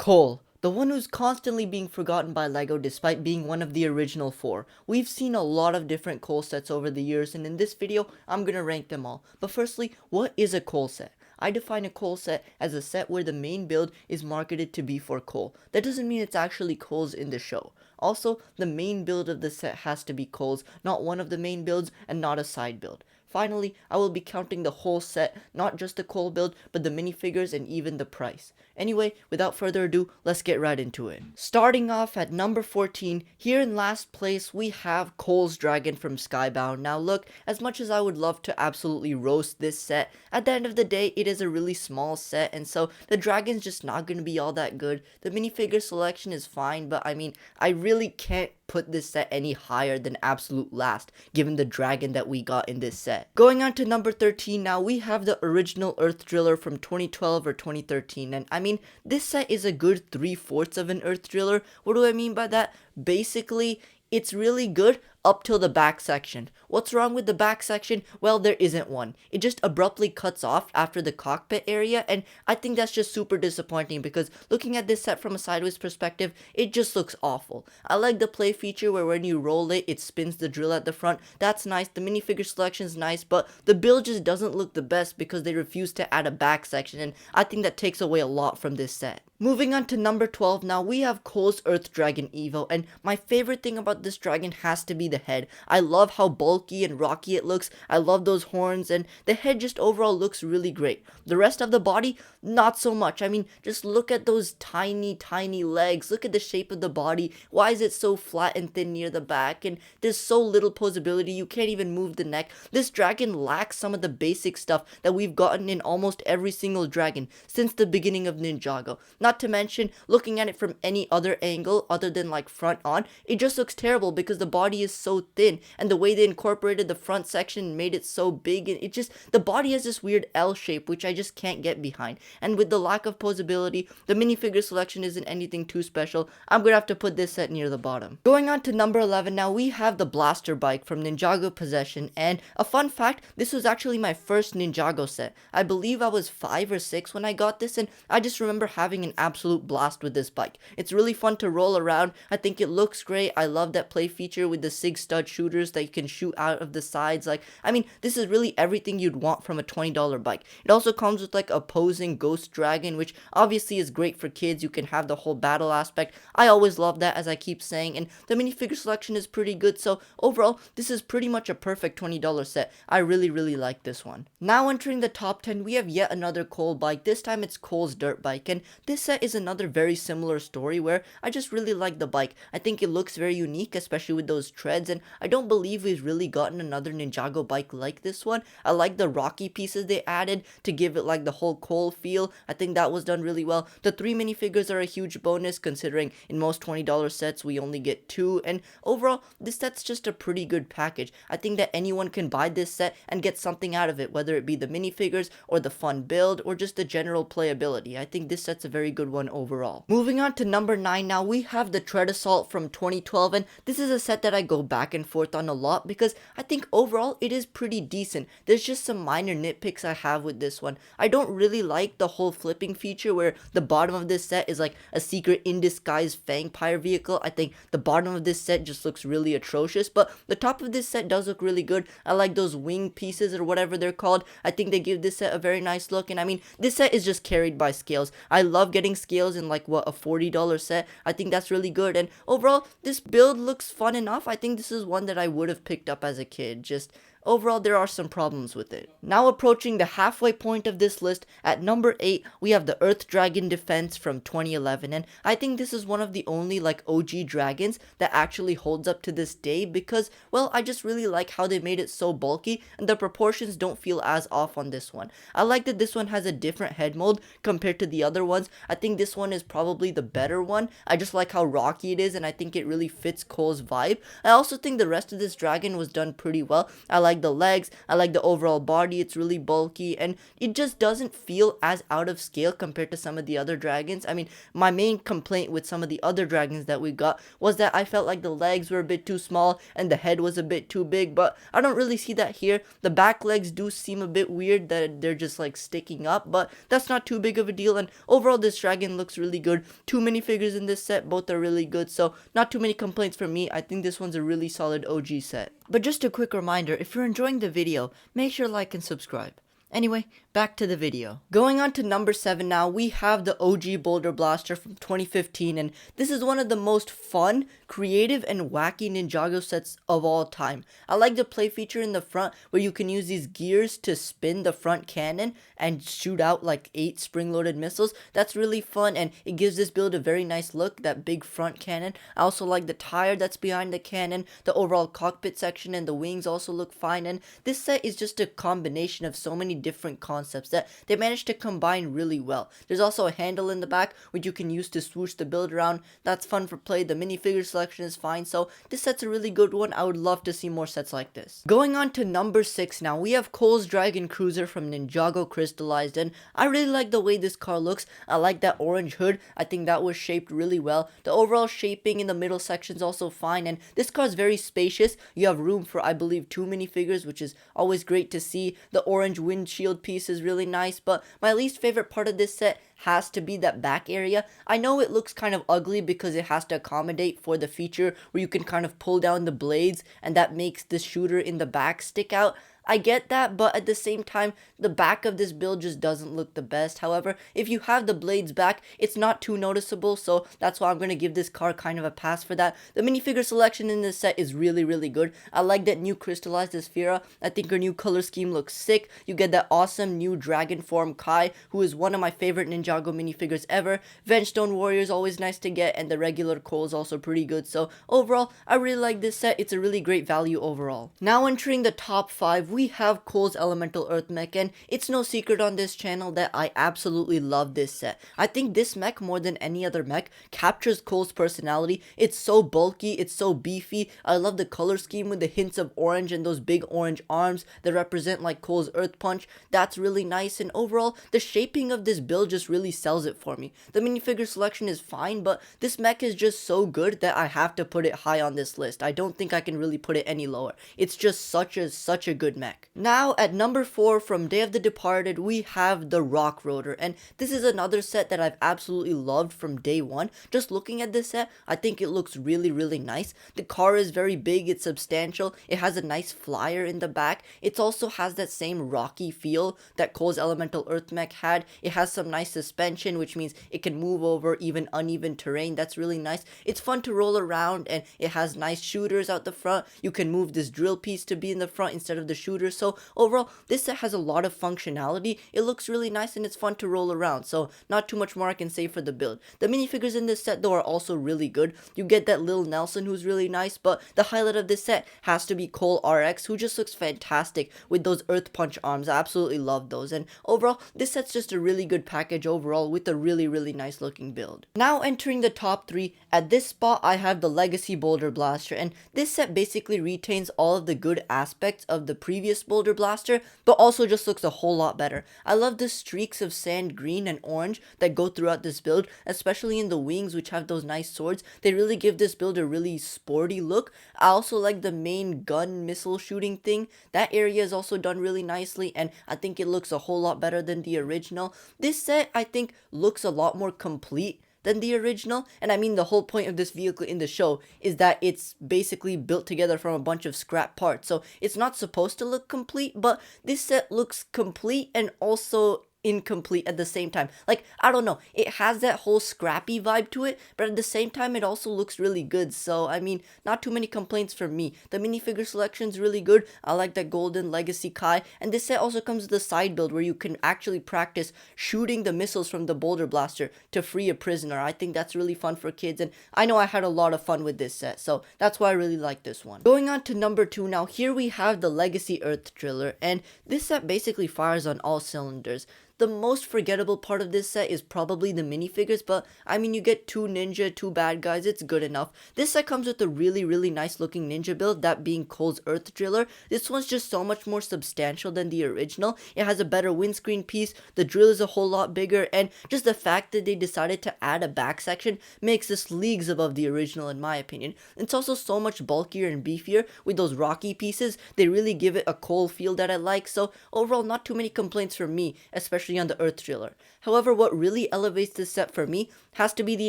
Cole, the one who's constantly being forgotten by LEGO despite being one of the original four. We've seen a lot of different Cole sets over the years, and in this video, I'm gonna rank them all. But firstly, what is a Cole set? I define a Cole set as a set where the main build is marketed to be for Cole. That doesn't mean it's actually Cole's in the show. Also, the main build of the set has to be Cole's, not one of the main builds and not a side build. Finally, I will be counting the whole set, not just the Cole build, but the minifigures and even the price. Anyway, without further ado, let's get right into it. Starting off at number 14, here in last place, we have Kohs Dragon from Skybound. Now look, as much as I would love to absolutely roast this set, at the end of the day, it is a really small set, and so the dragon's just not going to be all that good. The minifigure selection is fine, but I mean, I really can't put this set any higher than absolute last, given the dragon that we got in this set. Going on to number 13 now, we have the original Earth Driller from 2012 or 2013, and I mean, this set is a good 3/4 of an Earth Driller. What do I mean by that? Basically, it's really good up till the back section. What's wrong with the back section? Well, there isn't one. It just abruptly cuts off after the cockpit area, and I think that's just super disappointing because looking at this set from a sideways perspective, it just looks awful. I like the play feature where when you roll it, it spins the drill at the front. That's nice. The minifigure selection is nice, but the build just doesn't look the best because they refuse to add a back section, and I think that takes away a lot from this set. Moving on to number 12 now, we have Kohs Dragon Evo, and my favorite thing about this dragon has to be the head. I love how bulky and rocky it looks. I love those horns, and the head just overall looks really great. The rest of the body, not so much. I mean, just look at those tiny legs. Look at the shape of the body. Why is it so flat and thin near the back? And there's so little posability, you can't even move the neck. This dragon lacks some of the basic stuff that we've gotten in almost every single dragon since the beginning of Ninjago. Not to mention, looking at it from any other angle other than like front on, it just looks terrible because the body is so thin, and the way they incorporated the front section and made it so big, and it just, the body has this weird L shape which I just can't get behind. And with the lack of posability, the minifigure selection isn't anything too special. I'm gonna have to put this set near the bottom. Going on to number 11 now, we have the Blaster bike from Ninjago Possession, and a fun fact, this was actually my first Ninjago set. I believe I was 5 or 6 when I got this, and I just remember having an absolute blast with this bike. It's really fun to roll around. I think it looks great. I love that play feature with the SIG stud shooters that you can shoot out of the sides. Like, I mean, this is really everything you'd want from a $20 bike. It also comes with like opposing Ghost Dragon, which obviously is great for kids. You can have the whole battle aspect. I always love that, as I keep saying, and the minifigure selection is pretty good. So overall, this is pretty much a perfect $20 set. I really like this one. Now entering the top 10, we have yet another Cole bike. This time it's Cole's dirt bike, and this set is another very similar story where I just really like the bike. I think it looks very unique, especially with those treads, and I don't believe we've really gotten another Ninjago bike like this one. I like the rocky pieces they added to give it like the whole Cole feel. I think that was done really well. The 3 minifigures are a huge bonus considering in most $20 sets we only get 2, and overall this set's just a pretty good package. I think that anyone can buy this set and get something out of it, whether it be the minifigures or the fun build or just the general playability. I think this set's a very good one overall. Moving on to number 9 now, we have the Treasol from 2012, and this is a set that I go back and forth on a lot because I think overall it is pretty decent. There's just some minor nitpicks I have with this one. I don't really like the whole flipping feature where the bottom of this set is like a secret in disguise Fangpire vehicle. I think the bottom of this set just looks really atrocious, but the top of this set does look really good. I like those wing pieces or whatever they're called. I think they give this set a very nice look, and I mean, this set is just carried by scales. I love getting scales in like what, a $40 set. I think that's really good, and overall this build looks fun enough. I think this is one that I would have picked up as a kid. Just overall, there are some problems with it. Now approaching the halfway point of this list, at number 8, we have the Earth Dragon Defense from 2011, and I think this is one of the only like OG dragons that actually holds up to this day because, well, I just really like how they made it so bulky and the proportions don't feel as off on this one. I like that this one has a different head mold compared to the other ones. I think this one is probably the better one. I just like how rocky it is, and I think it really fits Cole's vibe. I also think the rest of this dragon was done pretty well. I like like the legs, I like the overall body, it's really bulky, and it just doesn't feel as out of scale compared to some of the other dragons. I mean, my main complaint with some of the other dragons that we got was that I felt like the legs were a bit too small and the head was a bit too big, but I don't really see that here. The back legs do seem a bit weird that they're just like sticking up, but that's not too big of a deal, and overall this dragon looks really good. Two minifigures in this set, both are really good, so not too many complaints from me. I think this one's a really solid OG set. But just a quick reminder, if you're enjoying the video, make sure to like and subscribe. Anyway, back to the video. Going on to number 7 now, we have the OG Boulder Blaster from 2015, and this is one of the most fun, creative, and wacky Ninjago sets of all time. I like the play feature in the front where you can use these gears to spin the front cannon and shoot out like 8 spring-loaded missiles. That's really fun, and it gives this build a very nice look, that big front cannon. I also like the tire that's behind the cannon, the overall cockpit section, and the wings also look fine, and this set is just a combination of so many different concepts that they managed to combine really well. There's also a handle in the back which you can use to swoosh the build around. That's fun for play. The minifigure selection is fine, so this set's a really good one. I would love to see more sets like this. Going on to number 6 now, we have Kohs Dragon Cruiser from Ninjago Crystallized, and I really like the way this car looks. I like that orange hood. I think that was shaped really well. The overall shaping in the middle section is also fine, and this car is very spacious. You have room for, I believe, 2 minifigures, which is always great to see. The orange windshield piece is really nice, but my least favorite part of this set has to be that back area. I know it looks kind of ugly because it has to accommodate for the feature where you can kind of pull down the blades and that makes the shooter in the back stick out. I get that, but at the same time, the back of this build just doesn't look the best. However, if you have the blades back, it's not too noticeable, so that's why I'm going to give this car kind of a pass for that. The minifigure selection in this set is really, really good. I like that new crystallized Sphera. I think her new color scheme looks sick. You get that awesome new dragon form Kai, who is one of my favorite Ninjago minifigures ever. Vengestone Warrior is always nice to get, and the regular Cole is also pretty good. So overall, I really like this set. It's a really great value overall. Now entering the top 5, we have Kohs Elemental Earth Mech, and it's no secret on this channel that I absolutely love this set. I think this mech, more than any other mech, captures Kohs' personality. It's so bulky, it's so beefy. I love the color scheme with the hints of orange and those big orange arms that represent like Kohs' Earth Punch. That's really nice, and overall, the shaping of this build just really sells it for me. The minifigure selection is fine, but this mech is just so good that I have to put it high on this list. I don't think I can really put it any lower. It's just such a good mech. Now at number 4 from Day of the Departed, we have the Rock Rotor, and this is another set that I've absolutely loved from day one. Just looking at this set, I think it looks really, really nice. The car is very big, it's substantial, it has a nice flyer in the back. It also has that same rocky feel that Kohs Elemental Earth Mech had. It has some nice suspension, which means it can move over even uneven terrain. That's really nice. It's fun to roll around, and it has nice shooters out the front. You can move this drill piece to be in the front instead of the shooter. So overall, this set has a lot of functionality. It looks really nice and it's fun to roll around, so not too much more I can say for the build. The minifigures in this set though are also really good. You get that Lil Nelson who's really nice, but the highlight of this set has to be Cole RX, who just looks fantastic with those Earth Punch arms. I absolutely love those, and overall, this set's just a really good package overall with a really, really nice looking build. Now entering the top 3, at this spot I have the Legacy Boulder Blaster, and this set basically retains all of the good aspects of the previous Boulder Blaster, but also just looks a whole lot better. I love the streaks of sand green and orange that go throughout this build, especially in the wings which have those nice swords. They really give this build a really sporty look. I also like the main gun missile shooting thing. That area is also done really nicely, and I think it looks a whole lot better than the original. This set, I think, looks a lot more complete than the original, and I mean the whole point of this vehicle in the show is that it's basically built together from a bunch of scrap parts, so it's not supposed to look complete, but this set looks complete and also incomplete at the same time. Like, I don't know, it has that whole scrappy vibe to it, but at the same time it also looks really good. So I mean, not too many complaints from me. The minifigure selection is really good. I like that golden legacy Kai, and this set also comes with a side build where you can actually practice shooting the missiles from the Boulder Blaster to free a prisoner. I think that's really fun for kids, and I know I had a lot of fun with this set, so that's why I really like this one. Going on to number 2 now, here we have the Legacy Earth Driller, and this set basically fires on all cylinders. the most forgettable part of this set is probably the minifigures, but I mean, you get 2 ninja, 2 bad guys, it's good enough. This set comes with a really nice looking ninja build, that being Kohs Earth Driller. This one's just so much more substantial than the original. It has a better windscreen piece, the drill is a whole lot bigger, and just the fact that they decided to add a back section makes this leagues above the original in my opinion. It's also so much bulkier and beefier with those rocky pieces. They really give it a coal feel that I like, so overall not too many complaints from me, especially on the Earth Driller. However, what really elevates this set for me has to be the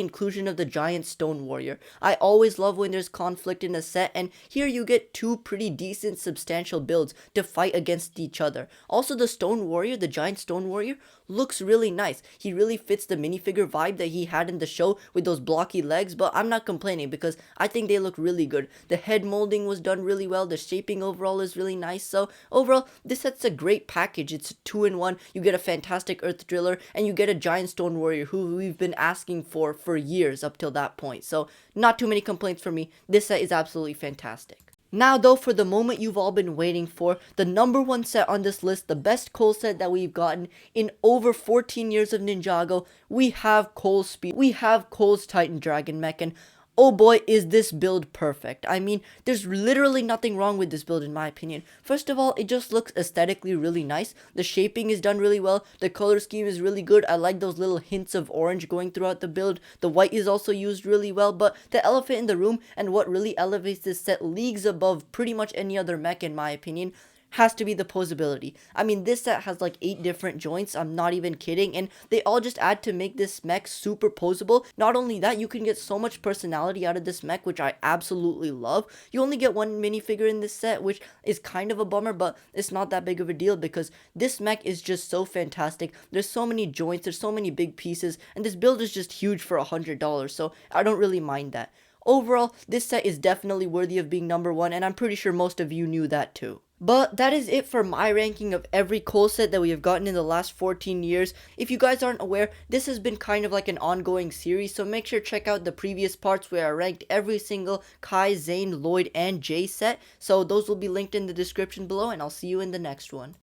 inclusion of the giant stone warrior. I always love when there's conflict in a set, and here you get 2 pretty decent substantial builds to fight against each other. Also, the stone warrior, the giant stone warrior, looks really nice. He really fits the minifigure vibe that he had in the show with those blocky legs, but I'm not complaining because I think they look really good. The head molding was done really well, the shaping overall is really nice, so overall this set's a great package. It's 2-in-1. You get a fantastic Earth Driller and you get a giant stone warrior who we've been asking for years up till that point, so not too many complaints for me. This set is absolutely fantastic. Now though, for the moment you've all been waiting for, the number 1 set on this list, the best Kohs set that we've gotten in over 14 years of Ninjago, we have Kohs Speed, we have Kohs Titan Dragon Mech, and oh boy, is this build perfect. I mean, there's literally nothing wrong with this build in my opinion. First of all, it just looks aesthetically really nice. The shaping is done really well. The color scheme is really good. I like those little hints of orange going throughout the build. The white is also used really well, but the elephant in the room and what really elevates this set leagues above pretty much any other mech in my opinion has to be the posability. I mean, this set has like 8 different joints, I'm not even kidding, and they all just add to make this mech super posable. Not only that, you can get so much personality out of this mech, which I absolutely love. You only get 1 minifigure in this set, which is kind of a bummer, but it's not that big of a deal because this mech is just so fantastic. There's so many joints, there's so many big pieces, and this build is just huge for $100, so I don't really mind that. Overall, this set is definitely worthy of being number 1, and I'm pretty sure most of you knew that too. But that is it for my ranking of every Kohs set that we have gotten in the last 14 years. If you guys aren't aware, this has been kind of like an ongoing series, so make sure to check out the previous parts where I ranked every single Kai, Zane, Lloyd, and Jay set. So those will be linked in the description below, and I'll see you in the next one.